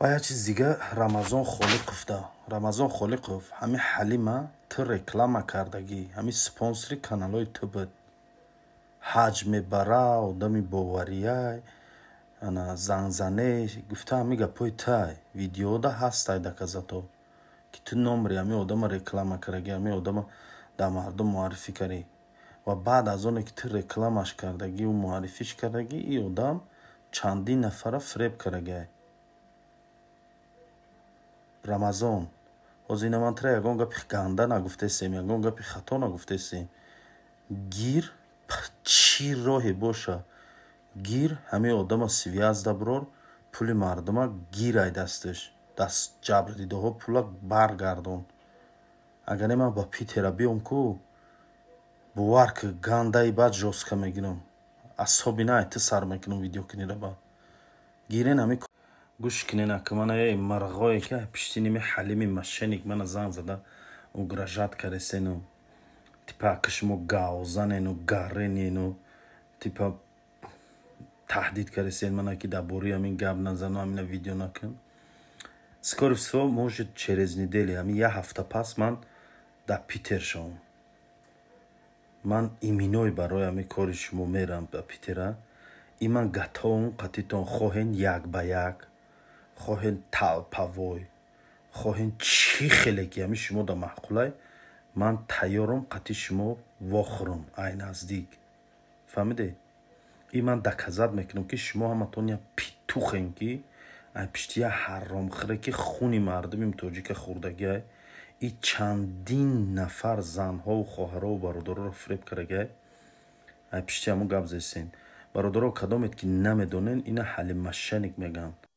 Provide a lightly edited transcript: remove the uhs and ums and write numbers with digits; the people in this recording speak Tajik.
Ба як чиз дига Рамазон Холиқов да. Рамазон Холиқов ҳами ҳалима ту реклама кардагӣ, ҳами спонсори каналои ту буд. Ҳаҷ мебара, одами боварияй, ана занзане, гуфта ҳами гапои тай. Видеода ҳастай даказато. Ки ту номри ҳами одама реклама кардаги, ҳами одама да мардум муаррифӣ карӣ. Ва баъд аз оне ки ту рекламаш кардаги ва муаррифиш кардаги, и одам чандин нафара фреб кардаги. Рамазон ҳозир намантра ягон гапи ганда нагуфтесем, ягон гапи хато нагуфтесем. Гир чӣ роҳе боша, гир ҳамаи одама связда брор, пули мардума гирай дасташ, даст ҷабрдидоҳо пула баргардон. Агаре ман ба Питера биём ку, бовар ки гандаи баъд жоска мегирам, асҳоби най ту сар мекунам видео кинира ба. Гирен ҳами гӯш кинена ки мана е марғое ки пишти ними ҳалими мошенник мана занг зада угрожат каресену. Типа ки шумо гавзанену, гарренену, типа таҳдид каресен мана ки дар бораи ҳамин гап назану, ҳамина видео накун. Скорее всего, может через неделю, ҳами як ҳафта пас ман дар Питер шавам. Ман иминой барои ҳами кори шумо мерам ба Питера. И ман гатоум қатитон хоҳен як ба як, хоҳен талпавой, хоҳен чӣ хеле ки ҳами шумо да маъқулай, ман тайёрам қати шумо вохӯрам ай наздик. Фаҳмиде? И ман доказат мекунам ки шумо ҳаматон як питухен ки ай пишти як ҳаромхӯре ки хуни мардуми тоҷика хӯрдагиай, и чандин нафар занҳову хоҳарову бародароро фреб кардагиай. Ай пишти ҳамун гап зесен. Бародаро кадомет ки намедонен, ина ҳали мошенник мегӯянд.